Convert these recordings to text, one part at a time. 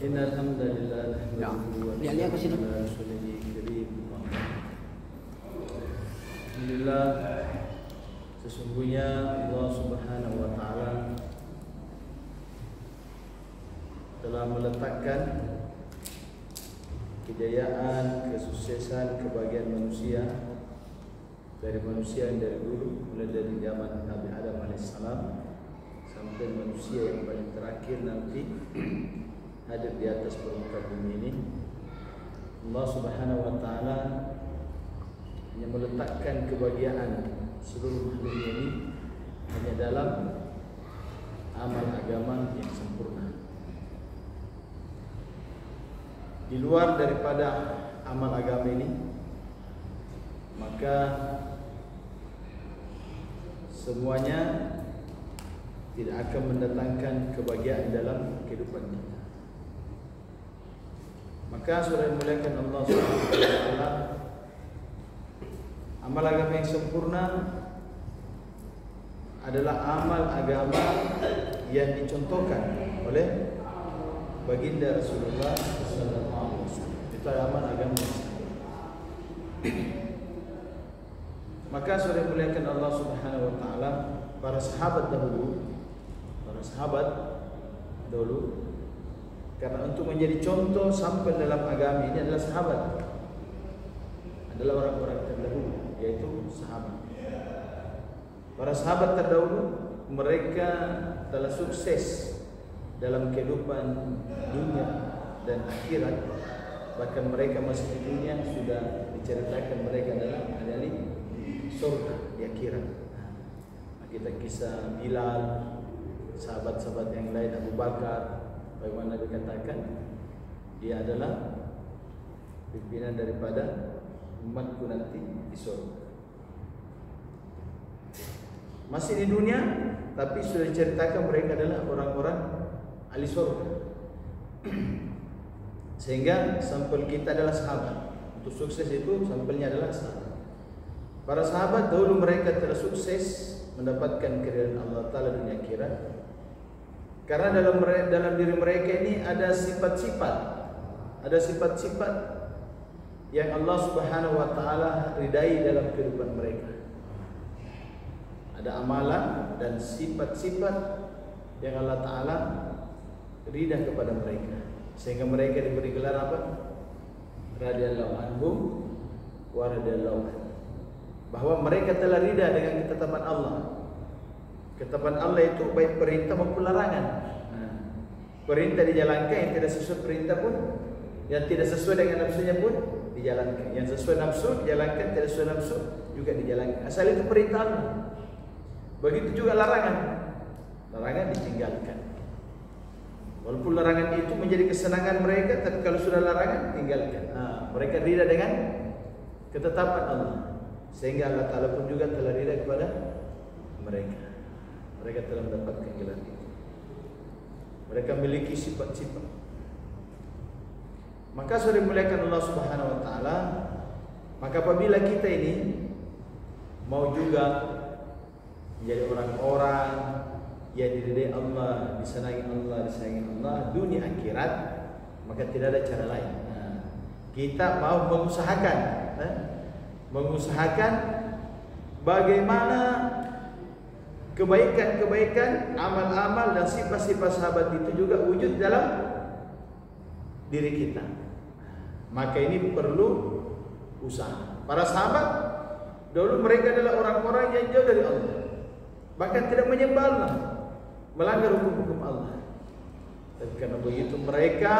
Innal hamdalillah nahmaduhu wa Lihat-lihat ke sini. ala rasulihi karim. Alhamdulillah, sesungguhnya Allah Subhanahu wa taala telah meletakkan kejayaan, kesuksesan, kebahagiaan manusia dari manusia yang dari dulu, mulai dari zaman Nabi Adam alaihissalam sampai manusia yang paling terakhir nanti hadir di atas permukaan bumi ini. Allah Subhanahu wa taala hanya meletakkan kebahagiaan seluruh makhluk ini hanya dalam amal agama yang sempurna. Di luar daripada amal agama ini, maka semuanya tidak akan mendatangkan kebahagiaan dalam kehidupan kita. Maka saudara muliakan Allah Subhanahu wa taala, amal agama yang sempurna adalah amal agama yang dicontohkan oleh baginda Rasulullah sallallahu alaihi wasallam. Itu amal agama. Maka saudara muliakan Allah Subhanahu wa taala, para sahabat dahulu karena untuk menjadi contoh sampai dalam agama ini adalah sahabat, adalah orang-orang terdahulu, yaitu sahabat. Para sahabat terdahulu mereka telah sukses dalam kehidupan dunia dan akhirat. Bahkan mereka masih di dunia sudah diceritakan mereka adalah ahli surga di akhirat. Kita kisah Bilal, sahabat-sahabat yang lain, Abu Bakar, bagaimana dikatakan dia adalah pimpinan daripada umatku nanti di surga. Masih di dunia, tapi sudah diceritakan mereka adalah orang-orang ahli surga. Sehingga sampel kita adalah sahabat. Untuk sukses itu sampelnya adalah sahabat. Para sahabat dahulu mereka telah sukses mendapatkan keridhaan Allah Ta'ala dunia akhirat, karena dalam diri mereka ini ada sifat-sifat yang Allah Subhanahu wa taala ridai dalam kehidupan mereka. Ada amalan dan sifat-sifat yang Allah Ta'ala ridha kepada mereka, sehingga mereka diberi gelar apa? Radhiyallahu anhum wa radhiyallahu anhum. Bahwa mereka telah ridha dengan ketetapan Allah. Ketetapan Allah itu baik perintah maupun larangan. Perintah dijalankan, yang tidak sesuai perintah pun, yang tidak sesuai dengan nafsunya pun dijalankan. Yang sesuai nafsu dijalankan, tidak sesuai nafsu juga dijalankan. Asal itu perintah Allah. Begitu juga larangan. Larangan ditinggalkan. Walaupun larangan itu menjadi kesenangan mereka, tapi kalau sudah larangan tinggalkan. Mereka ridha dengan ketetapan Allah. Sehingga Allah Ta'ala pun juga telah ridha kepada mereka. Mereka telah mendapatkan gelar itu. Mereka memiliki sifat-sifat. Maka sudah dimuliakan Allah Subhanahu wa taala, maka apabila kita ini mau juga menjadi orang-orang yang diridai Allah, disenangi Allah dunia akhirat, maka tidak ada cara lain. Kita mau mengusahakan bagaimana kebaikan-kebaikan, amal-amal dan sifat-sifat sahabat itu juga wujud dalam diri kita. Maka ini perlu usaha. Para sahabat dahulu mereka adalah orang-orang yang jauh dari Allah, bahkan tidak menyembah Allah, melanggar hukum-hukum Allah. Dan karena begitu mereka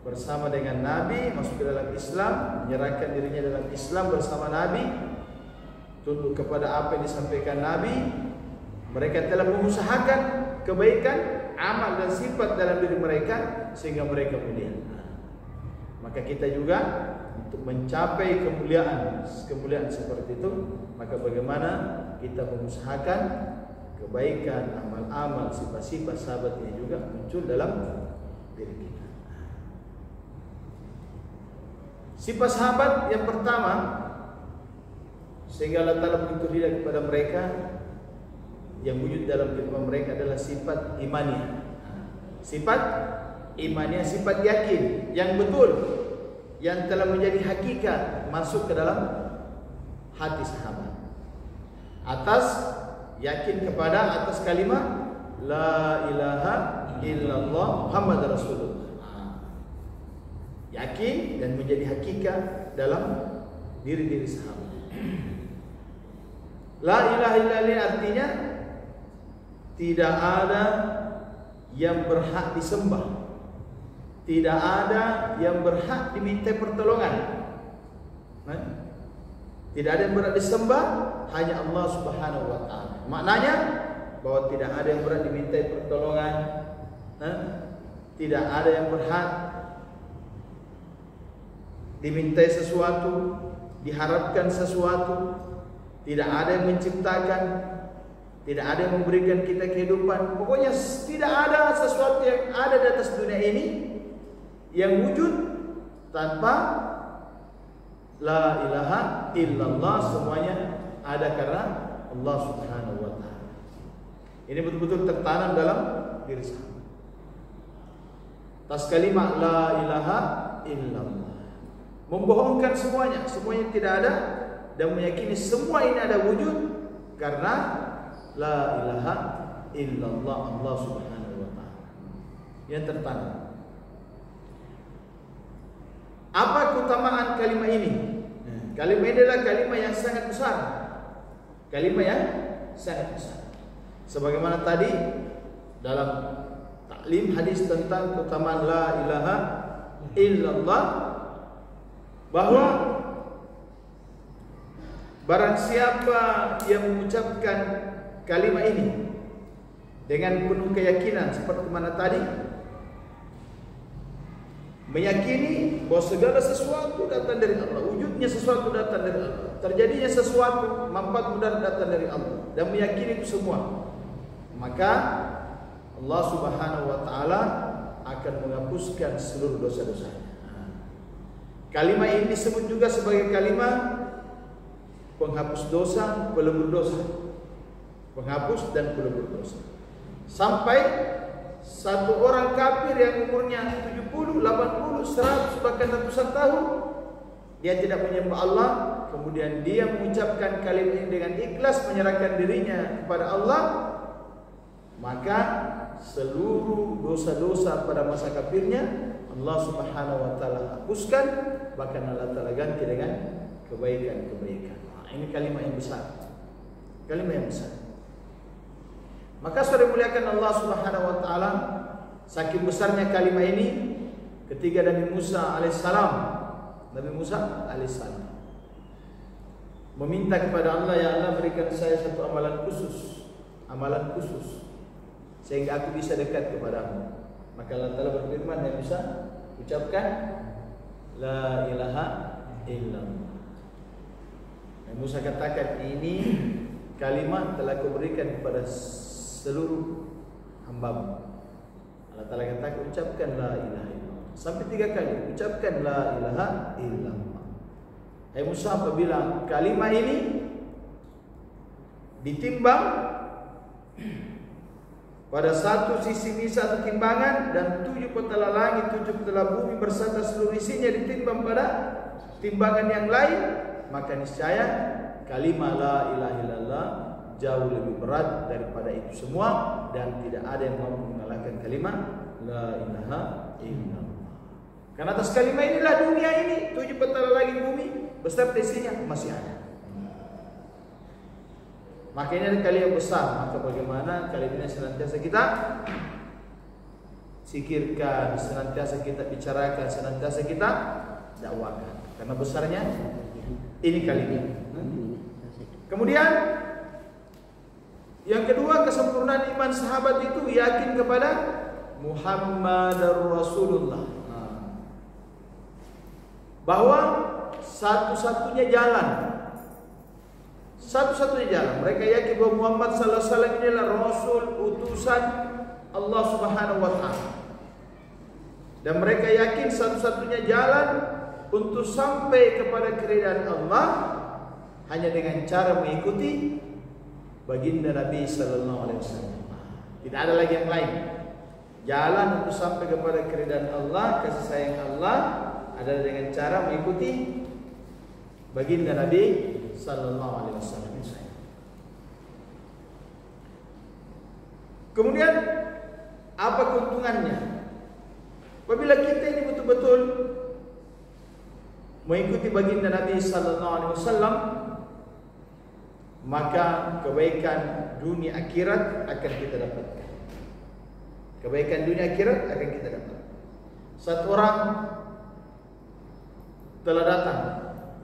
bersama dengan Nabi masuk ke dalam Islam, menyerahkan dirinya dalam Islam bersama Nabi, tunduk kepada apa yang disampaikan Nabi. Mereka telah mengusahakan kebaikan, amal dan sifat dalam diri mereka sehingga mereka mulia. Maka kita juga untuk mencapai kemuliaan seperti itu, maka bagaimana kita mengusahakan kebaikan, amal-amal, sifat-sifat sahabat ini juga muncul dalam diri kita. Sifat sahabat yang pertama, sehingga Allah Ta'ala begitu ridha kepada mereka, yang wujud dalam kehidupan mereka adalah sifat imaniyah. Sifat Imannya sifat yakin yang betul, yang telah menjadi hakikat masuk ke dalam hati sahabat. Atas yakin kepada atas kalimat la ilaha illallah Muhammad Rasulullah. Yakin dan menjadi hakikat dalam diri-diri sahabat. La ilaha illallah artinya tidak ada yang berhak disembah, tidak ada yang berhak diminta pertolongan. Tidak ada yang berhak disembah, hanya Allah Subhanahu wa taala. Maknanya bahwa tidak ada yang berhak diminta pertolongan, tidak ada yang berhak dimintai sesuatu, diharapkan sesuatu, tidak ada yang menciptakan, tidak ada yang memberikan kita kehidupan. Pokoknya tidak ada sesuatu yang ada di atas dunia ini yang wujud tanpa la ilaha illallah. Semuanya ada karena Allah Subhanahu wa taala. Ini betul-betul tertanam dalam diri sahabat. Tas kalimat la ilaha illallah membohongkan semuanya, semuanya tidak ada, dan meyakini semua ini ada wujud karena la ilaha illallah Allah Subhanahu wa taala yang tertanam. Apa keutamaan kalimat ini? Kalimat ini adalah kalimat yang sangat besar. Kalimat yang sangat besar. Sebagaimana tadi dalam taklim hadis tentang keutamaan la ilaha illallah, bahwa barang siapa yang mengucapkan kalimat ini dengan penuh keyakinan seperti mana tadi, meyakini bahwa segala sesuatu datang dari Allah, wujudnya sesuatu datang dari Allah, terjadinya sesuatu manfaat mudarat datang dari Allah, dan meyakini itu semua, maka Allah Subhanahu wa taala akan menghapuskan seluruh dosa-dosanya. Kalimat ini disebut juga sebagai kalimat penghapus dosa, pelebur dosa. Penghapus dan pelebur dosa. Sampai satu orang kafir yang umurnya 70, 80, 100 bahkan ratusan tahun, dia tidak menyembah Allah, kemudian dia mengucapkan kalimat ini dengan ikhlas, menyerahkan dirinya kepada Allah, maka seluruh dosa-dosa pada masa kafirnya Allah Subhanahu wa taala hapuskan, bahkan Allah taala ganti dengan kebaikan-kebaikan. Ini kalimat yang besar. Kalimat yang besar. Maka saudara muliakan Allah Subhanahu wa taala, saking besarnya kalimat ini, ketika Nabi Musa alaihissalam meminta kepada Allah, ya Allah berikan saya satu amalan khusus sehingga aku bisa dekat kepadamu. Maka Allah Ta'ala berfirman, yang bisa ucapkan la ilaha illallah. Nabi Musa katakan, ini kalimat telah kau berikan kepada seluruh hamba-Mu. Allah Ta'ala katakan, ucapkan la ilaha illallah. Sampai 3 kali ucapkan la ilaha illallah. Hai Musa, apabila kalimat ini ditimbang pada satu sisi ini satu timbangan, dan 7 petala langit, 7 petala bumi berserta seluruh isinya ditimbang pada timbangan yang lain, maka niscaya kalimat la ilaha illallah jauh lebih berat daripada itu semua, dan tidak ada yang mampu mengalahkan kalimat la ilaha illallah. Karena atas kalimat inilah dunia ini, 7 petala langit bumi beserta isinya masih ada. Maka ini adalah kalimat besar. Maka bagaimana kalimat ini senantiasa kita zikirkan, senantiasa kita bicarakan, senantiasa kita dakwakan. Karena besarnya ini kalimat. Kemudian yang kedua, kesempurnaan iman sahabat itu yakin kepada Muhammadar Rasulullah. Bahwa satu-satunya jalan mereka yakin bahwa Muhammad sallallahu alaihi wasallam ini adalah rasul, utusan Allah Subhanahu wa taala. Dan mereka yakin satu-satunya jalan untuk sampai kepada keridhaan Allah hanya dengan cara mengikuti baginda Nabi sallallahu alaihi wasallam. Tidak ada lagi yang lain. Jalan untuk sampai kepada keridhaan Allah, kasih sayang Allah adalah dengan cara mengikuti baginda Nabi sallallahu alaihi wasallam. Kemudian apa keuntungannya? Apabila kita ini betul-betul mengikuti baginda Nabi sallallahu alaihi wasallam, maka kebaikan dunia akhirat akan kita dapatkan. Kebaikan dunia akhirat akan kita dapat. Satu orang telah datang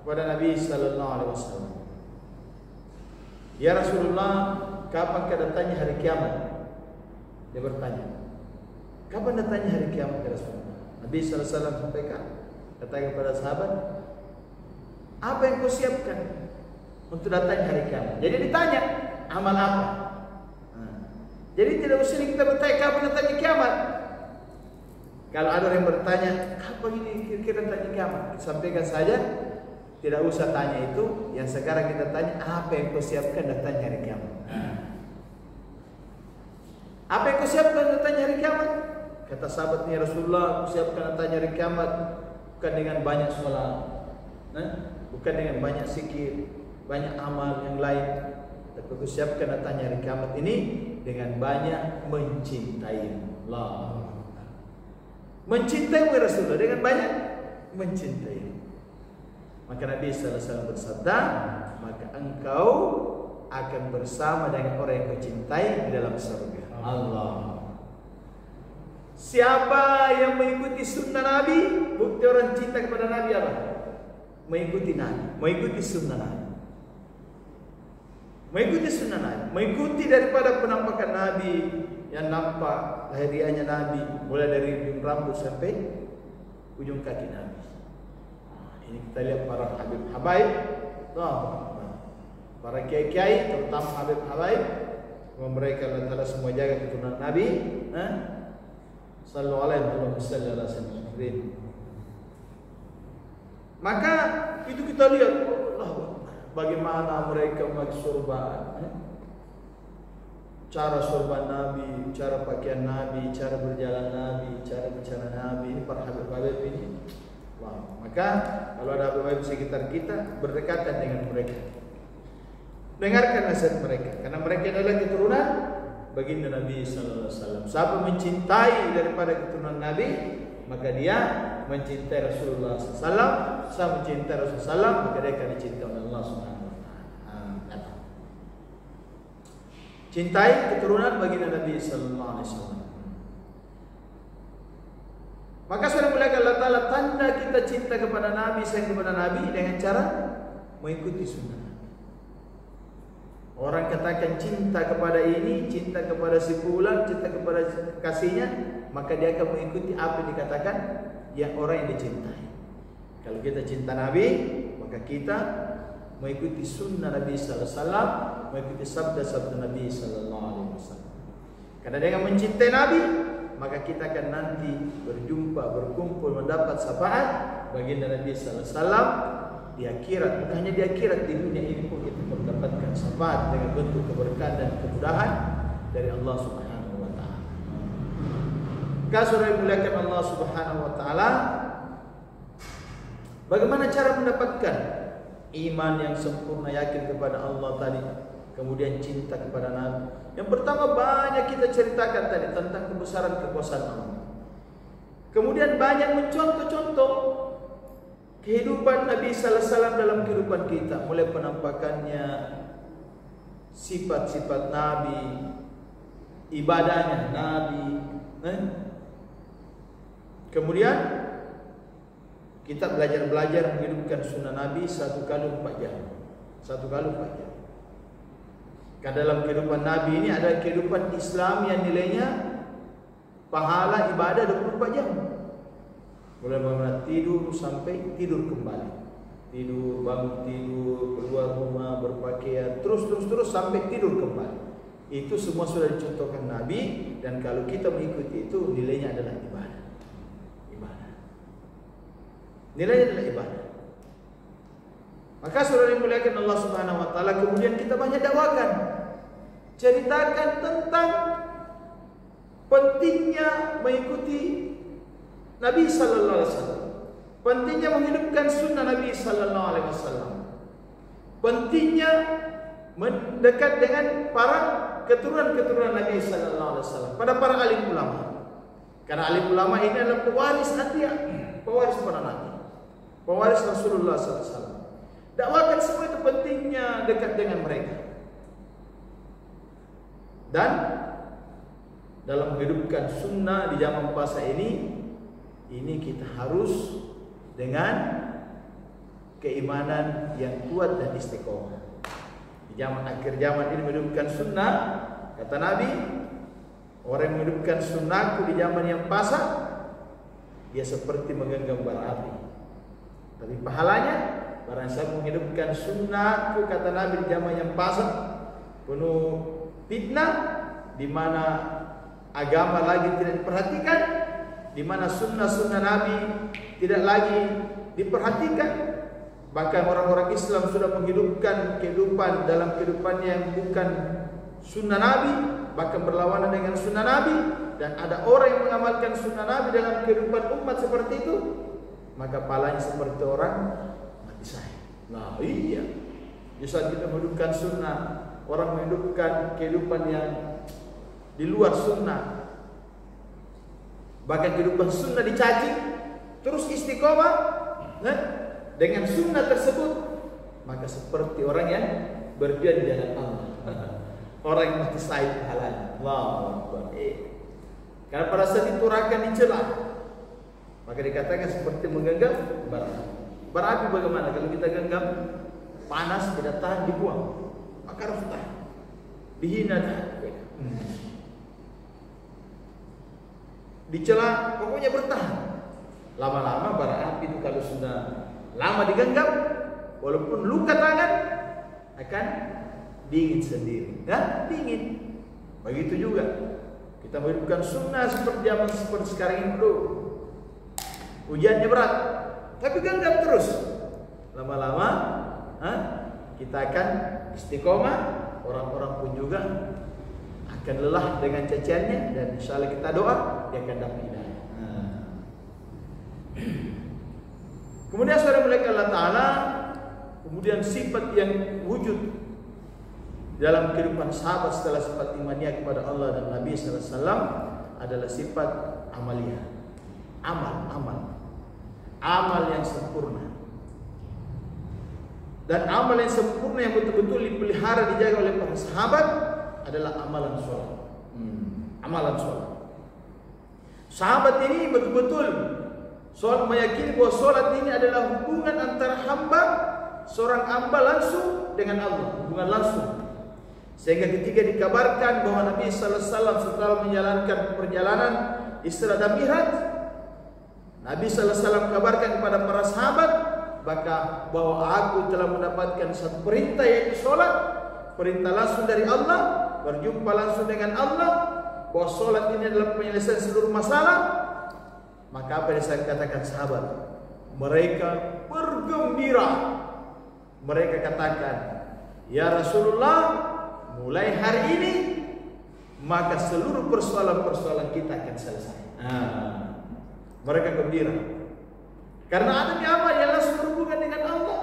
kepada Nabi sallallahu alaihi wasallam. Ya Rasulullah, kapan datangnya hari kiamat? Dia bertanya, kapan datangnya hari kiamat ya Rasulullah? Nabi sallallahu alaihi wasallam sampaikan, kata kepada sahabat, apa yang kau siapkan untuk datangnya hari kiamat? Jadi ditanya, amal apa? Jadi tidak usah kita bertanya kapan datangnya kiamat. Kalau ada orang yang bertanya, kapan ini kira-kira datangnya kiamat? Sampaikan saja, tidak usah tanya itu. Yang sekarang kita tanya, apa yang kau siapkan datangnya hari kiamat? Apa yang kau siapkan datangnya hari kiamat? Kata sahabatnya, Rasulullah, aku siapkan datangnya hari kiamat bukan dengan banyak sholat, bukan dengan banyak zikir, banyak amal yang lain, tapi aku siapkan datangnya hari kiamat ini dengan banyak mencintai Allah. Mencintai Rasulullah dengan banyak mencintai. Maka Nabi sallallahu alaihi wasallam bersabda, maka engkau akan bersama dengan orang yang kau cintai di dalam surga Allah. Siapa yang mengikuti sunnah Nabi, bukti orang cinta kepada Nabi apa? Mengikuti Nabi, mengikuti sunnah Nabi. Mengikuti sunnah Nabi, mengikuti daripada penampakan Nabi, yang nampak lahiriahnya Nabi, mulai dari ujung rambut sampai ujung kaki Nabi. Ini kita lihat para Habib Habaib, para kiai-kiai, terutama Habib Habaib, mereka Allah semua jaga keturunan Nabi. Sallallahu alaihi wasallam. Maka itu kita lihat, bagaimana mereka memakai sorban, cara sorban Nabi, cara pakaian Nabi, cara berjalan Nabi, cara bicara Nabi. Ini para Habib-Habib ini. Wow. Maka kalau ada Habib-Habib sekitar kita, berdekatan dengan mereka, dengarkan nasihat mereka, karena mereka adalah keturunan baginda Nabi sallallahu alaihi wasallam. Siapa mencintai daripada keturunan Nabi, maka dia mencintai Rasulullah sallallahu alaihi wasallam. Siapa mencintai Rasulullah sallallahu alaihi wasallam, maka dia akan dicintai oleh Allah Subhanahu wa taala. Cintai keturunan baginda Nabi sallallahu alaihi wasallam. Maka sudah mulai Allah Ta'ala, tanda kita cinta kepada Nabi, sayang kepada Nabi dengan cara mengikuti sunnah. Orang katakan cinta kepada ini, cinta kepada si fulan, cinta kepada kasihnya, maka dia akan mengikuti apa yang dikatakan yang orang yang dicintai. Kalau kita cinta Nabi, maka kita mengikuti sunnah Nabi sallallahu alaihi wasallam, mengikuti sabda-sabda Nabi sallallahu alaihi wasallam. Karena dengan mencintai Nabi, maka kita akan nanti berjumpa, berkumpul, mendapat syafaat baginda Nabi sallallahu alaihi wasallam di akhirat. Bukan hanya di akhirat, di dunia ini pun kita mendapatkan syafaat dengan bentuk keberkahan dan kemudahan dari Allah Subhanahu wa taala. Saudara dimuliakan Allah Subhanahu wa taala, bagaimana cara mendapatkan iman yang sempurna, yakin kepada Allah tadi, kemudian cinta kepada Nabi? Yang pertama, banyak kita ceritakan tadi tentang kebesaran kekuasaan Allah. Kemudian banyak mencontoh-contoh kehidupan Nabi sallallahu alaihi wasallam dalam kehidupan kita, mulai penampakannya, sifat-sifat Nabi, ibadahnya Nabi. Kemudian kita belajar menghidupkan sunnah Nabi 1 kali 4 jam. 1 kali 4 jam. Karena dalam kehidupan Nabi ini ada kehidupan Islam yang nilainya pahala ibadah 24 jam. Mulai bangun tidur sampai tidur kembali. Tidur, bangun tidur, keluar rumah, berpakaian, terus sampai tidur kembali. Itu semua sudah dicontohkan Nabi, dan kalau kita mengikuti itu nilainya adalah ibadah. Nilainya adalah ibadah. Maka saudara dimuliakan Allah Subhanahu wa taala, kemudian kita banyak dakwakan, ceritakan tentang pentingnya mengikuti Nabi sallallahu alaihi wasallam, pentingnya menghidupkan sunnah Nabi sallallahu alaihi wasallam, pentingnya mendekat dengan para keturunan-keturunan Nabi sallallahu alaihi wasallam, pada para alim ulama. Karena alim ulama ini adalah pewaris Atiyah, pewaris para nabi, pewaris Rasulullah sallallahu alaihi wasallam. Dakwakan semua itu pentingnya dekat dengan mereka. Dan dalam menghidupkan sunnah di zaman puasa ini kita harus dengan keimanan yang kuat dan istiqomah. Di zaman akhir zaman ini menghidupkan sunnah, kata Nabi, orang yang menghidupkan sunnahku di zaman yang puasa, dia seperti menggenggam bara api. Tapi pahalanya, barang siapa menghidupkan sunnahku, kata Nabi, di zaman yang puasa penuh fitnah, di mana agama lagi tidak diperhatikan, di mana sunnah-sunnah Nabi tidak lagi diperhatikan. Bahkan orang-orang Islam sudah menghidupkan kehidupan dalam kehidupannya yang bukan sunnah Nabi, bahkan berlawanan dengan sunnah Nabi. Dan ada orang yang mengamalkan sunnah Nabi dalam kehidupan umat seperti itu, maka pahalanya seperti orang mati syahid. Nah iya, di saat kita menghidupkan sunnah, orang menghidupkan kehidupan yang di luar sunnah, bahkan kehidupan sunnah dicaci, terus istiqomah dengan sunnah tersebut, maka seperti orang yang berjuang di jalan Allah, orang yang mati syahid pahalanya. Allahu Akbar. Karena pada saat itu akan dicela, maka dikatakan seperti menggenggam bara api. Bara api bagaimana? Kalau kita genggam, panas tidak tahan, dibuang, maka harus tahan, dihina tahan, dicela, pokoknya bertahan. Lama-lama bara api itu kalau sudah lama digenggam, walaupun luka tangan, akan dingin sendiri, ya, dingin. Begitu juga kita menghidupkan sunnah seperti zaman seperti sekarang ini dulu. Ujiannya berat, tapi genggam terus. Lama-lama, kita akan istiqomah. Orang-orang pun juga akan lelah dengan caciannya, dan insyaallah kita doa dia akan dapat hidayah. Kemudian saudara mulia Allah Ta'ala, kemudian sifat yang wujud dalam kehidupan sahabat setelah sifat imaniyah kepada Allah dan Nabi sallallahu alaihi wasallam adalah sifat amaliyah. Amal yang sempurna. Dan amal yang sempurna yang betul-betul dipelihara, dijaga oleh para sahabat adalah amalan sholat. Amalan sholat. Sahabat ini betul-betul meyakini bahwa sholat ini adalah hubungan antara hamba, seorang hamba langsung dengan Allah, hubungan langsung. Sehingga ketika dikabarkan bahwa Nabi sallallahu alaihi wasallam setelah menjalankan perjalanan Isra dan Mi'raj, Nabi sallallahu alaihi wasallam kabarkan kepada para sahabat bahwa aku telah mendapatkan satu perintah, yaitu sholat, perintah langsung dari Allah, berjumpa langsung dengan Allah, bahwa sholat ini adalah penyelesaian seluruh masalah. Maka apa yang saya katakan sahabat? Mereka bergembira. Mereka katakan, ya Rasulullah, mulai hari ini maka seluruh persoalan-persoalan kita akan selesai. Mereka gembira karena ada amal yang langsung berhubungan dengan Allah,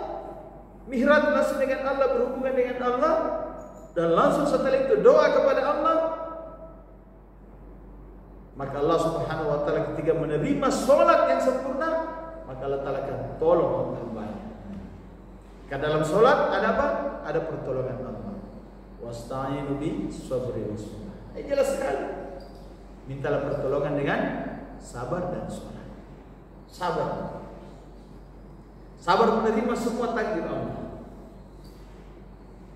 mi'raj langsung dengan Allah, berhubungan dengan Allah, dan langsung setelah itu doa kepada Allah. Maka Allah Subhanahu wa taala ketika menerima sholat yang sempurna, maka Allah Ta'ala akan tolong hambanya. Karena dalam sholat ada apa? Ada pertolongan Allah. Wasta'inu bis sabri was salah. Jelas sekali. Mintalah pertolongan dengan sabar dan sholat. Sabar. Sabar menerima semua takdir Allah.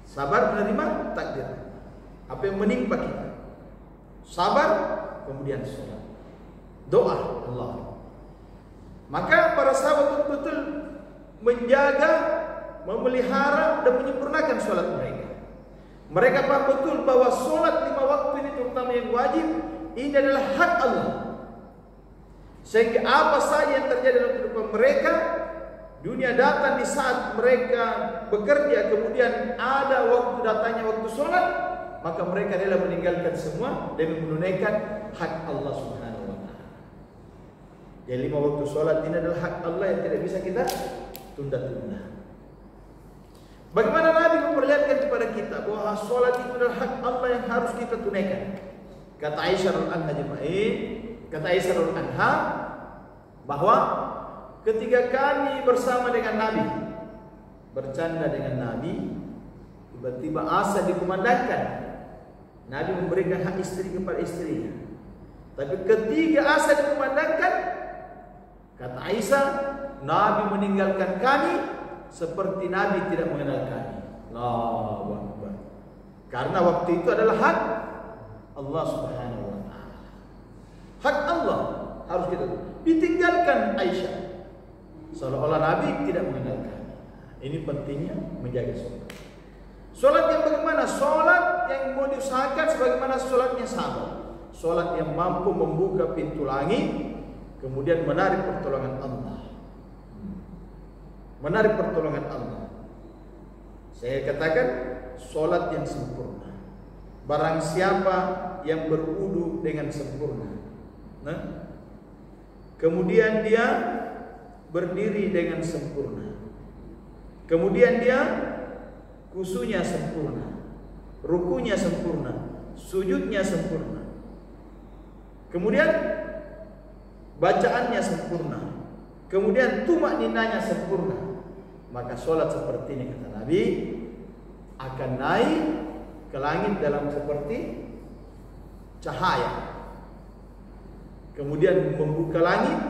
Sabar menerima takdir apa yang menimpa kita. Sabar, kemudian sholat, doa Allah. Maka para sahabat betul-betul menjaga, memelihara dan menyempurnakan sholat mereka. Mereka paham betul bahwa sholat 5 waktu ini, terutama yang wajib, ini adalah hak Allah. Sehingga apa saja yang terjadi dalam kehidupan mereka, dunia datang di saat mereka bekerja, kemudian ada waktu datangnya waktu sholat, maka mereka rela meninggalkan semua demi menunaikan hak Allah Subhanahu wa taala. Jadi 5 waktu sholat ini adalah hak Allah yang tidak bisa kita tunda-tunda. Bagaimana Nabi memperlihatkan kepada kita bahwa sholat itu adalah hak Allah yang harus kita tunaikan. Kata Aisyah radhiyallahu anha bahwa ketika kami bersama dengan Nabi, bercanda dengan Nabi, tiba-tiba azan dikumandangkan. Nabi memberikan hak istri kepada istrinya. Tapi ketika azan dikumandangkan, kata Aisyah, Nabi meninggalkan kami seperti Nabi tidak mengenal kami. Allahu Akbar. Karena waktu itu adalah hak Allah Subhanahu wa taala. Hak Allah harus kita ditinggalkan Aisyah. Seolah-olah Nabi tidak mengenal kami. Ini pentingnya menjaga sholat. Sholat yang bagaimana? Sholat yang mau diusahakan sebagaimana sholatnya sahabat. Sholat yang mampu membuka pintu langit, kemudian menarik pertolongan Allah. Menarik pertolongan Allah. Saya katakan sholat yang sempurna. Barang siapa yang berwudu dengan sempurna, kemudian dia berdiri dengan sempurna, kemudian dia kusunya sempurna, rukunya sempurna, sujudnya sempurna, kemudian bacaannya sempurna, kemudian tumakninanya sempurna, maka sholat seperti ini kata Nabi akan naik ke langit dalam seperti cahaya, kemudian membuka langit,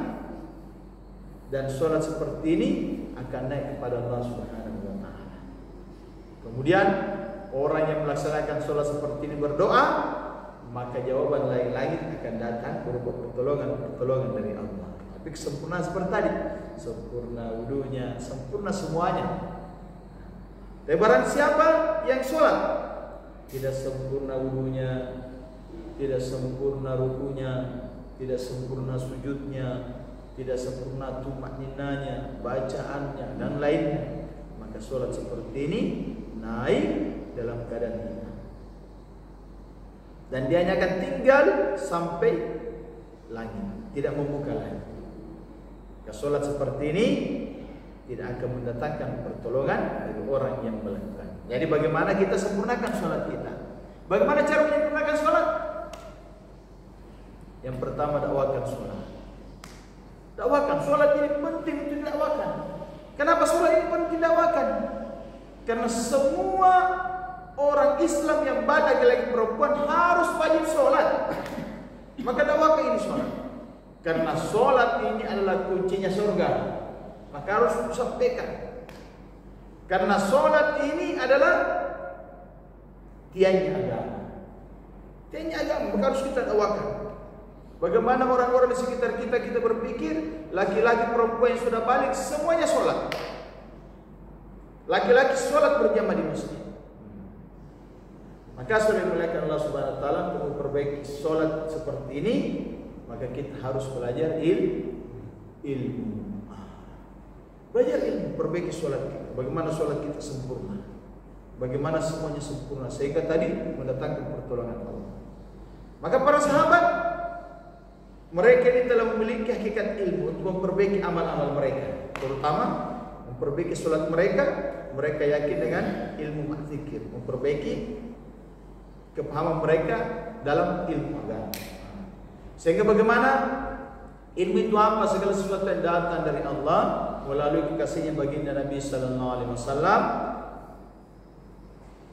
dan sholat seperti ini akan naik kepada Allah Subhanahu wa taala. Kemudian orang yang melaksanakan sholat seperti ini berdoa, maka jawaban langit akan datang berupa pertolongan dari Allah. Tapi kesempurnaan seperti tadi, sempurna wudunya, sempurna semuanya. Tapi barang siapa yang sholat tidak sempurna wudunya, tidak sempurna rukunya, tidak sempurna sujudnya, tidak sempurna tumakninanya, bacaannya dan lainnya, maka sholat seperti ini naik dalam keadaan hina, dan dia hanya akan tinggal sampai langit, tidak membuka langit. Sholat seperti ini tidak akan mendatangkan pertolongan dari orang yang melakukan. Jadi bagaimana kita sempurnakan sholat kita? Bagaimana cara menyempurnakan sholat? Yang pertama, dakwakan sholat. Dakwakan sholat ini penting untuk didakwakan. Kenapa sholat ini penting didakwakan? Karena semua orang Islam yang baik laki-laki perempuan harus wajib sholat. Maka dakwakan ini sholat. Karena sholat ini adalah kuncinya surga, maka harus disampaikan. Karena sholat ini adalah tiangnya agama. Tiangnya agama, maka harus kita dakwakan. Bagaimana orang-orang di sekitar kita berpikir, laki-laki perempuan yang sudah balik semuanya sholat. Laki-laki sholat berjamaah di masjid. Maka sudah dimuliakan Allah Subhanahu wa taala untuk memperbaiki sholat seperti ini, maka kita harus belajar ilmu. Belajar ilmu, perbaiki sholat kita. Bagaimana sholat kita sempurna, bagaimana semuanya sempurna, sehingga tadi mendatangkan pertolongan Allah. Maka para sahabat, mereka ini telah memiliki hakikat ilmu untuk memperbaiki amal-amal mereka, terutama memperbaiki sholat mereka. Mereka yakin dengan ilmu zikir, memperbaiki kepahaman mereka dalam ilmu agama. Sehingga bagaimana ilmu itu apa? Segala sesuatu yang datang dari Allah melalui kekasihnya baginda Nabi Sallallahu Alaihi Wasallam,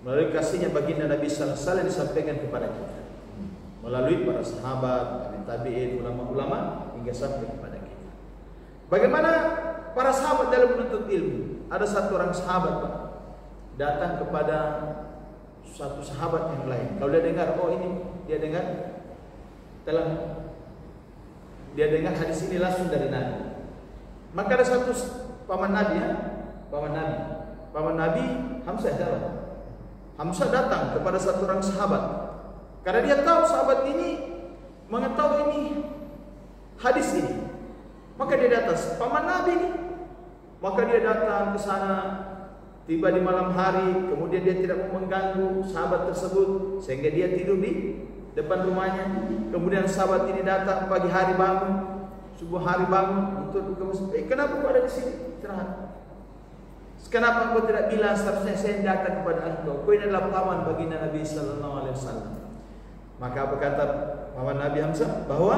melalui kasihnya baginda Nabi Sallallahu Alaihi Wasallam disampaikan kepada kita melalui para sahabat, tabi'in, ulama-ulama hingga sampai kepada kita. Bagaimana para sahabat dalam menuntut ilmu? Ada satu orang sahabat, Pak, datang kepada satu sahabat yang lain. Kalau dia dengar, oh ini dia dengar hadis ini langsung dari Nabi. Maka ada satu paman Nabi, paman Nabi Hamzah datang kepada satu orang sahabat, karena dia tahu sahabat ini mengetahui ini hadis ini. Maka dia datang, paman Nabi ini. Maka dia datang ke sana, tiba di malam hari, kemudian dia tidak mau mengganggu sahabat tersebut, sehingga dia tidur di depan rumahnya. kemudian sahabat ini datang pagi hari bangun, subuh hari bangun untuk ke masjid. Kenapa kau ada di sini? Istirahat. Kenapa kau tidak bilang seharusnya saya datang kepada engkau? Kau ini adalah paman baginda Nabi sallallahu alaihi wasallam. Maka apa kata paman Nabi Hamzah? Bahwa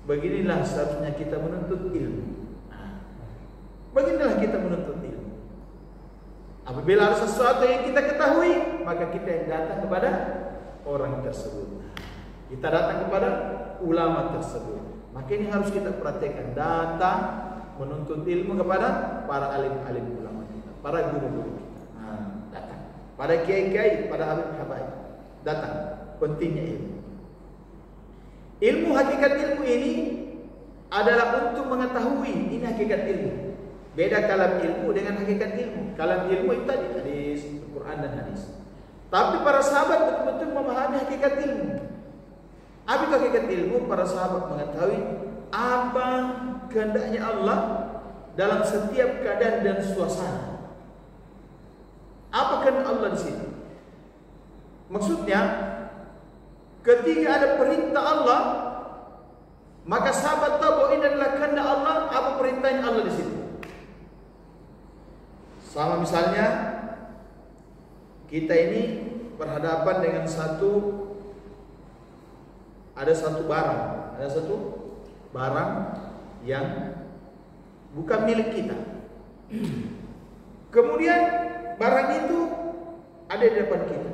beginilah seharusnya kita menuntut ilmu. Beginilah kita menuntut ilmu. Apabila ada sesuatu yang kita ketahui, maka kita yang datang kepada orang tersebut. Kita datang kepada ulama tersebut. Maka ini harus kita perhatikan. Datang menuntut ilmu kepada para alim-alim ulama kita, para guru-guru kita. Datang. Pada kiai-kiai, pada habib-habaib. Datang. Pentingnya ilmu. Ilmu, hakikat ilmu ini adalah untuk mengetahui. Ini hakikat ilmu. Beda kalam ilmu dengan hakikat ilmu. Kalam ilmu itu tadi hadis, Al-Quran dan hadis. Tapi para sahabat betul-betul memahami hakikat ilmu. Apa itu hakikat ilmu? Para sahabat mengetahui apa kehendaknya Allah dalam setiap keadaan dan suasana. Apa kehendak Allah di sini? Maksudnya, ketika ada perintah Allah, maka sahabat tahu bahwa ini adalah kehendak Allah. Apa perintahnya Allah di sini? Sama misalnya kita ini berhadapan dengan ada satu barang yang bukan milik kita. Kemudian barang itu ada di depan kita.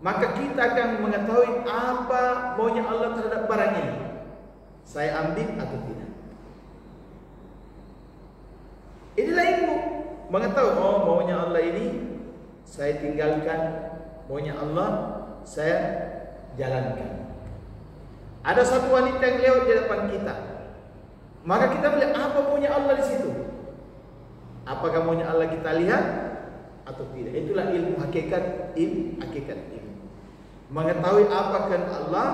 Maka kita akan mengetahui apa maunya Allah terhadap barang ini. Saya ambil atau tidak. Inilah ilmu. Mengetahui, oh maunya Allah ini saya tinggalkan, maunya Allah saya jalankan. Ada satu wanita yang lewat di depan kita, maka kita melihat apa maunya Allah di situ. Apakah maunya Allah kita lihat atau tidak? Itulah ilmu hakikat ilmu. Mengetahui apa kehendak Allah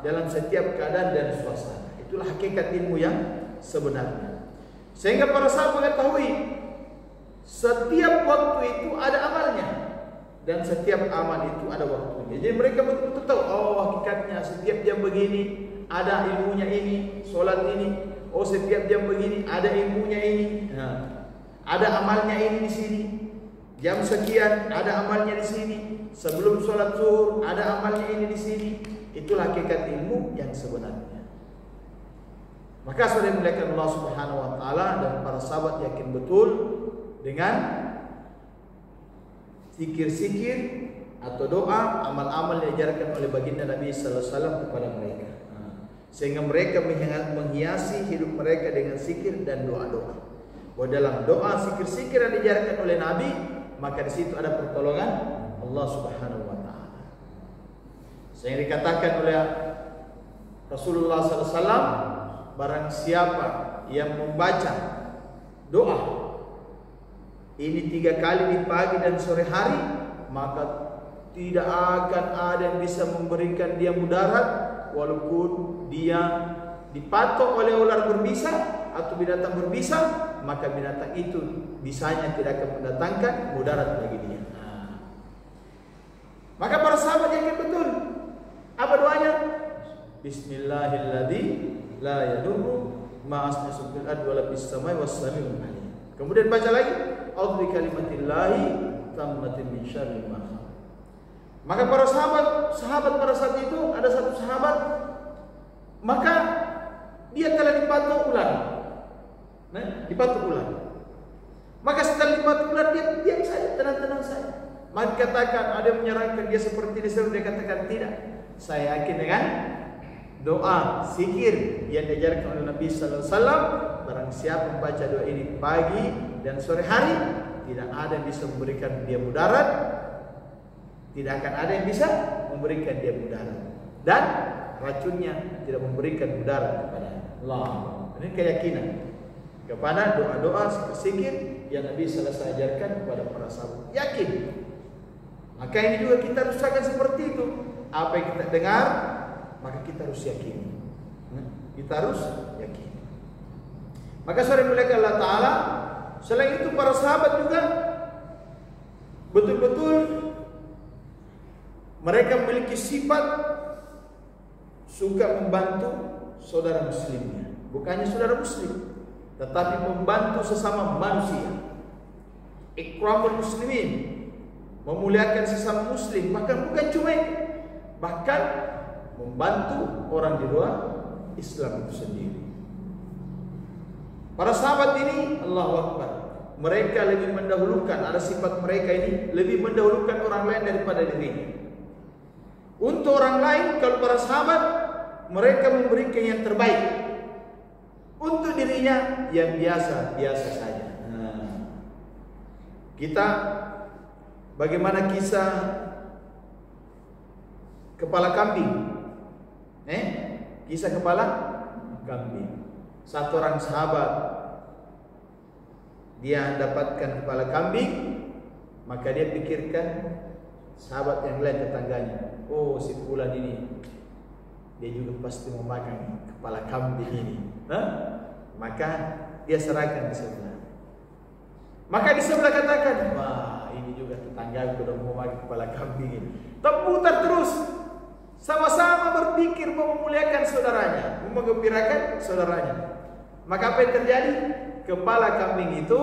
dalam setiap keadaan dan suasana. Itulah hakikat ilmu yang sebenarnya. Sehingga para sahabat mengetahui setiap waktu itu ada amalnya dan setiap amal itu ada waktunya. Jadi mereka betul-betul tahu, oh hakikatnya setiap jam begini ada ilmunya ini, solat ini. Oh setiap jam begini ada ilmunya ini. Ada amalnya ini di sini. Jam sekian ada amalnya di sini. Sebelum solat zuhur ada amalnya ini di sini. Itulah hakikat ilmu yang sebenarnya. Maka saudara dimuliakan Allah Subhanahu wa taala dan para sahabat yakin betul dengan zikir-zikir atau doa, amal-amal yang diajarkan oleh baginda Nabi sallallahu alaihi wasallam kepada mereka. Sehingga mereka menghiasi hidup mereka dengan zikir dan doa-doa. Bahwa dalam doa, zikir-zikir yang diajarkan oleh Nabi, maka di situ ada pertolongan Allah Subhanahu wa taala. Sehingga dikatakan oleh Rasulullah sallallahu alaihi wasallam, barang siapa yang membaca doa ini 3 kali di pagi dan sore hari, maka tidak akan ada yang bisa memberikan dia mudarat, walaupun dia dipatok oleh ular berbisa atau binatang berbisa, maka binatang itu bisanya tidak akan mendatangkan mudarat bagi dia. Maka para sahabat yakin betul. Apa doanya? Bismillahilladzi la yadurru ma'asmihi fil ardi wa la fis samai was samiul alim. Kemudian baca lagi, a'udzu bikalimatillahi tammatin min syarri ma khalaq. Maka para sahabat pada saat itu ada satu sahabat, maka dia telah dipatok ular. Dipatok ular. Maka setelah dipatok ular dia diam saja, tenang-tenang saja. Maka katakan ada yang menyarankan dia seperti disuruh, dia katakan tidak. Saya yakin dengan doa, zikir yang diajarkan oleh Nabi sallallahu alaihi wasallam. Barang siapa membaca doa ini pagi dan sore hari, tidak ada yang bisa memberikan dia mudarat, tidak akan ada yang bisa memberikan dia mudarat, dan racunnya tidak memberikan mudarat kepada Allah. Ini keyakinan kepada doa-doa zikir yang Nabi sallallahu alaihi wasallam ajarkan kepada para sahabat. Yakin. Maka ini juga kita harus akan seperti itu. Apa yang kita dengar, maka kita harus yakini. Kita harus yakini. Maka saudara muliakan Allah Ta'ala, selain itu para sahabat juga betul-betul mereka memiliki sifat suka membantu saudara muslimnya, bukannya saudara muslim, tetapi membantu sesama manusia. Ikramul muslimin, memuliakan sesama muslim, bahkan bukan cuma itu, bahkan membantu orang di luar Islam itu sendiri. Para sahabat ini, Allahu Akbar, mereka lebih mendahulukan, ada sifat mereka ini lebih mendahulukan orang lain daripada dirinya. Untuk orang lain, kalau para sahabat, mereka memberikan yang terbaik. Untuk dirinya, yang biasa-biasa saja. Kita, bagaimana kisah kepala kambing? Kisah kepala kambing. Satu orang sahabat, dia dapatkan kepala kambing, maka dia pikirkan sahabat yang lain, tetangganya, oh si fulan ini, dia juga pasti mau makan kepala kambing ini. Maka dia serahkan di sebelah. Maka di sebelah katakan, wah ini juga tetangga sudah mau makan kepala kambing ini. Terputar terus, sama-sama berpikir mau memuliakan saudaranya, mau menggembirakan saudaranya. Maka apa yang terjadi? Kepala kambing itu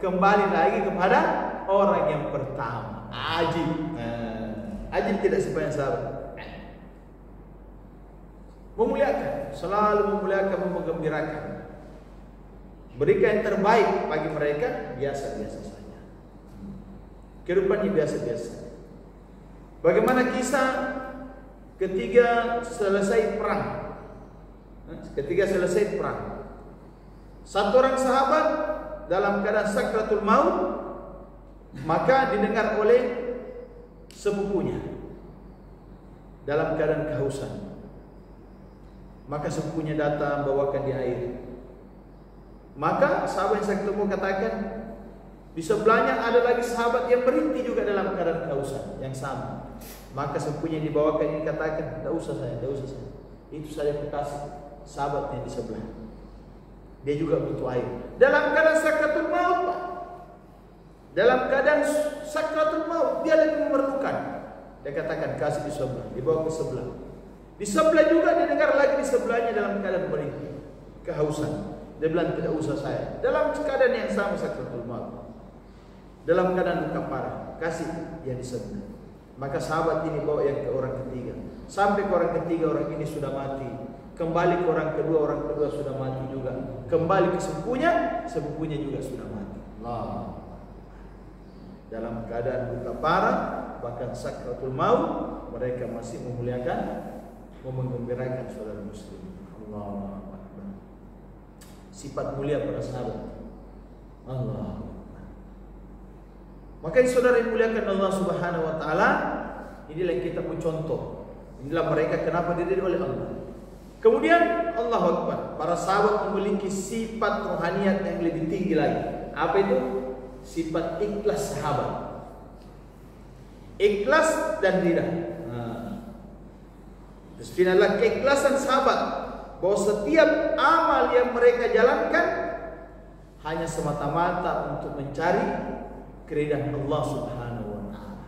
kembali lagi kepada orang yang pertama. Ajib. Ajib tidak sebanyak sahabat. Memuliakan, selalu memuliakan, menggembirakan. Berikan yang terbaik bagi mereka, biasa-biasa saja. Kehidupannya biasa-biasa. Bagaimana kisah ketika selesai perang? Ketika selesai perang, satu orang sahabat dalam keadaan sakratul maut, maka didengar oleh sepupunya dalam keadaan kehausan. Maka sepupunya datang bawakan dia air. Maka sahabat yang saya ketemu katakan, di sebelahnya ada lagi sahabat yang berhenti juga dalam keadaan kehausan yang sama. Maka sepupunya dibawakan ini katakan, tidak usah saya, itu saya kasih sahabatnya di sebelah. Dia juga butuh air. Dalam keadaan sakratul maut, Pak. Dalam keadaan sakratul maut, dia lebih memerlukan. Dia katakan kasih di sebelah, dibawa ke sebelah. Di sebelah juga dia dengar lagi di sebelahnya dalam keadaan berhenti, kehausan. Dia bilang tidak usah saya. Dalam keadaan yang sama sakratul maut, dalam keadaan luka parah, kasih yang di sebelah. Maka sahabat ini bawa yang ke orang ketiga. Sampai ke orang ketiga, orang ini sudah mati. Kembali ke orang kedua sudah mati juga. Kembali ke sepupunya juga sudah mati. Allah. Dalam keadaan luka parah, bahkan sakratul maut, mereka masih memuliakan, menggembirakan saudara muslim. Allah. Sifat mulia para sahabat. Allah. Maka saudara yang muliakan Allah Subhanahu wa taala, inilah yang kita pun contoh. Inilah mereka kenapa didiri oleh Allah. Kemudian Allahu Akbar, para sahabat memiliki sifat rohaniat yang lebih tinggi lagi. Apa itu? Sifat ikhlas sahabat. Ikhlas dan ridha. Itu adalah keikhlasan sahabat, bahwa setiap amal yang mereka jalankan hanya semata-mata untuk mencari keridhaan Allah Subhanahu wa taala.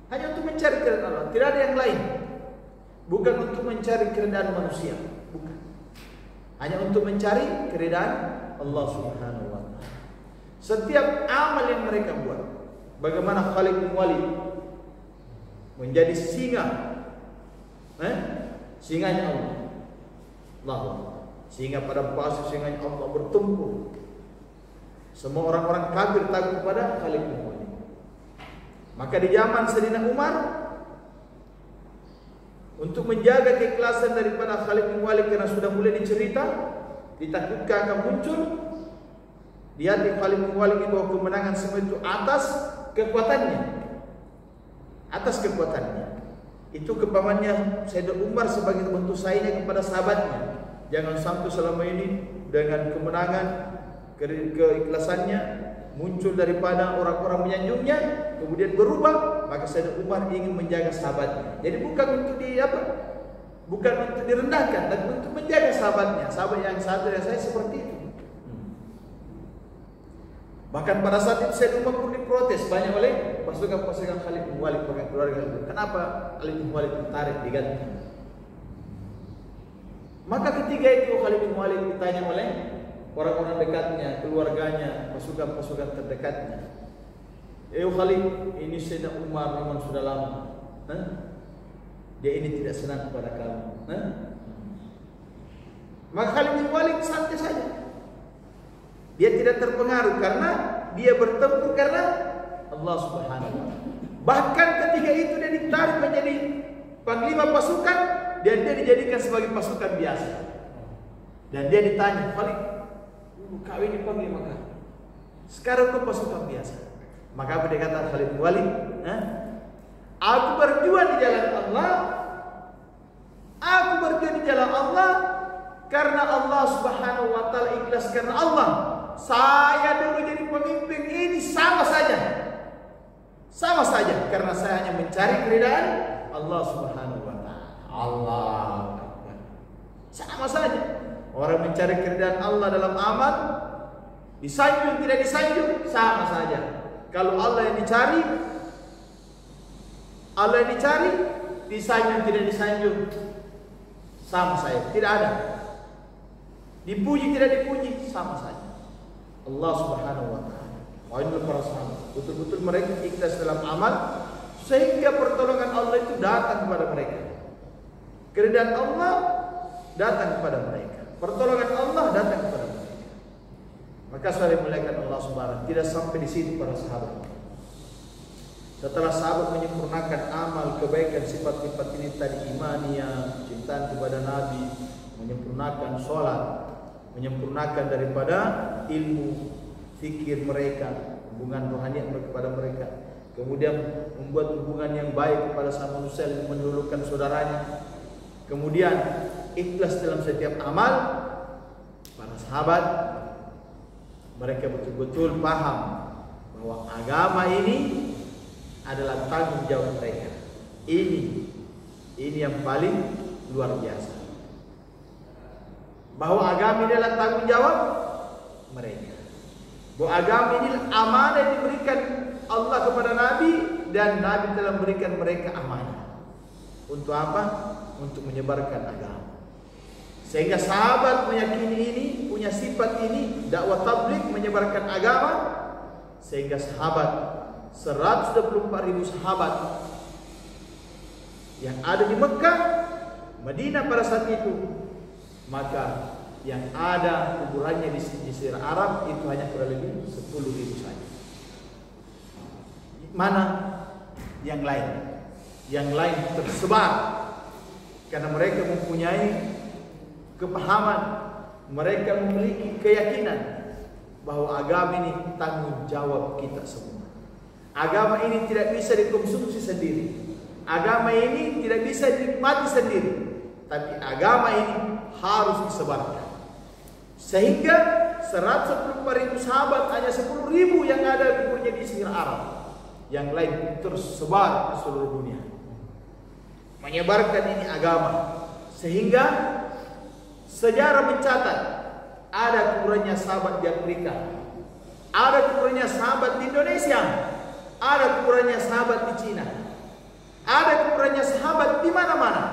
Hanya untuk mencari keridhaan Allah, tidak ada yang lain. Bukan untuk mencari keridhaan manusia, bukan. Hanya untuk mencari keridhaan Allah Subhanahu wa taala. Setiap amal yang mereka buat, bagaimana Khalid bin Walid menjadi singa, singanya Allah. Sehingga pada pasir singanya Allah bertumpul. Semua orang-orang kafir takut kepada Khalid bin Walid. Maka di zaman Sayyidina Umar, untuk menjaga keikhlasan daripada Khalid bin Walid, karena sudah mulai dicerita, ditakutkan akan muncul di hati Khalid bin Walid bahwa kemenangan semua itu atas kekuatannya. Atas kekuatannya. Itu kepamannya Sayyidina Umar sebagai bentuk sayangnya kepada sahabatnya. Jangan sampai selama ini dengan kemenangan, keikhlasannya muncul daripada orang-orang menyanjungnya, kemudian berubah. Maka Sayyidina Umar ingin menjaga sahabatnya. Jadi bukan untuk bukan untuk direndahkan, tapi untuk menjaga sahabatnya. Sahabat yang satu dan saya seperti itu. Bahkan pada saat itu Sayyidina Umar pun diprotes banyak oleh pasukan Khalid bin Walid, bahkan keluarga. Kenapa Khalid bin Walid ditarik, diganti? Maka ketika itu Khalid bin Walid ditanya oleh orang-orang dekatnya, keluarganya, pasukan-pasukan terdekatnya, Khalid, ini Sayyidina Umar memang sudah lama. Dia ini tidak senang kepada kamu. Maka Khalid bin Walid santai saja. Dia tidak terpengaruh karena dia bertempur karena Allah Subhanahu wa taala. Bahkan ketika itu dia ditarik menjadi panglima pasukan dan dia dijadikan sebagai pasukan biasa. Dan dia ditanya, Khalid, kau ini panglima kah? Sekarang kau pasukan biasa. Maka apa dia kata Khalid bin Walid? Aku berjuang di jalan Allah. Aku berjuang di jalan Allah karena Allah Subhanahu wa taala ikhlas karena Allah. Saya dulu jadi pemimpin ini sama saja. Sama saja karena saya hanya mencari keridhaan Allah Subhanahu wa taala. Allah Akbar. Sama saja. Orang mencari keridhaan Allah dalam amal, disanjung tidak disanjung, sama saja. Kalau Allah yang dicari, disanjung tidak disanjung, sama saja. Tidak ada. Dipuji tidak dipuji, sama saja. Allah Subhanahu wa taala. Wahai para sahabat, betul-betul mereka ikhlas dalam amal sehingga pertolongan Allah itu datang kepada mereka. Keridhaan Allah datang kepada mereka. Pertolongan Allah datang kepada mereka. Maka saya muliakan Allah Subhanahu, tidak sampai di situ para sahabat. Setelah sahabat menyempurnakan amal kebaikan sifat-sifat ini tadi, imaniyah, cintaan kepada Nabi, menyempurnakan sholat, menyempurnakan daripada ilmu, fikir mereka, hubungan rohani kepada mereka, kemudian membuat hubungan yang baik kepada sama manusia, mendahulukan saudaranya, kemudian ikhlas dalam setiap amal. Para sahabat mereka betul-betul paham bahwa agama ini adalah tanggung jawab mereka. Ini yang paling luar biasa. Bahwa agama ini adalah tanggung jawab mereka. Bahwa agama ini amanah yang diberikan Allah kepada Nabi dan Nabi telah memberikan mereka amanah. Untuk apa? Untuk menyebarkan agama. Sehingga sahabat meyakini ini, punya sifat ini, dakwah tabligh, menyebarkan agama. Sehingga sahabat 124.000 sahabat yang ada di Mekah, Madinah pada saat itu, maka yang ada kuburannya di Jazirah Arab itu hanya kurang lebih 10.000 saja. Mana yang lain? Yang lain tersebar karena mereka mempunyai kepahaman, mereka memiliki keyakinan bahwa agama ini tanggung jawab kita semua. Agama ini tidak bisa dikonsumsi sendiri. Agama ini tidak bisa dinikmati sendiri. Tapi agama ini harus disebarkan. Sehingga 124.000 sahabat hanya 10.000 yang ada kuburnya di Jazirah Arab. Yang lain tersebar ke seluruh dunia. Menyebarkan ini agama. Sehingga sejarah mencatat ada kuburannya sahabat di Afrika, ada kuburannya sahabat di Indonesia, ada kuburannya sahabat di Cina, ada kuburannya sahabat di mana-mana.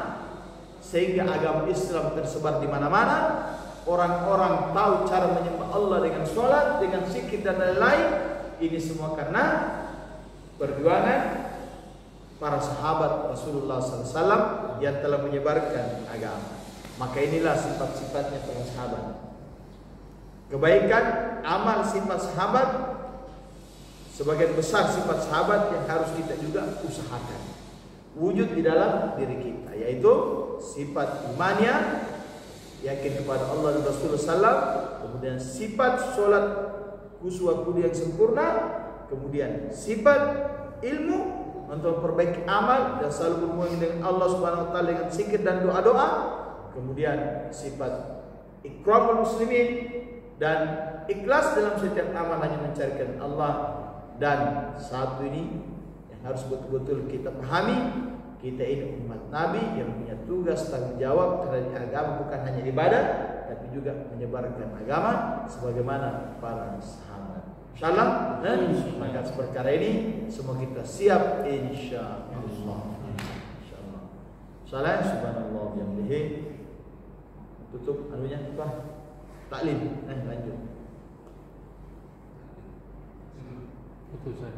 Sehingga agama Islam tersebar di mana-mana. Orang-orang tahu cara menyembah Allah dengan sholat, dengan zikir dan lain-lain. Ini semua karena perjuangan para sahabat Rasulullah SAW yang telah menyebarkan agama. Maka inilah sifat-sifatnya para sahabat. Kebaikan, amal sifat sahabat, sebagian besar sifat sahabat yang harus kita juga usahakan wujud di dalam diri kita, yaitu sifat imannya, yakin kepada Allah dan Rasulullah SAW, kemudian sifat sholat khusyuk yang sempurna, kemudian sifat ilmu untuk memperbaiki amal dan selalu berhubungan dengan Allah Subhanahu wa taala dengan zikir dan doa-doa, kemudian sifat ikramul muslimin dan ikhlas dalam setiap amal hanya mencarikan Allah. Dan satu ini yang harus betul-betul kita pahami, kita ini umat Nabi yang punya tugas tanggung jawab terhadap agama, bukan hanya ibadah tapi juga menyebarkan agama sebagaimana para sahabat. Insyaallah, maka perkara ini semua kita siap insyaallah. Insyaallah. Salam subhanallah bihamdihi tutup anunya apa? Taklim. Lanjut. Putusan.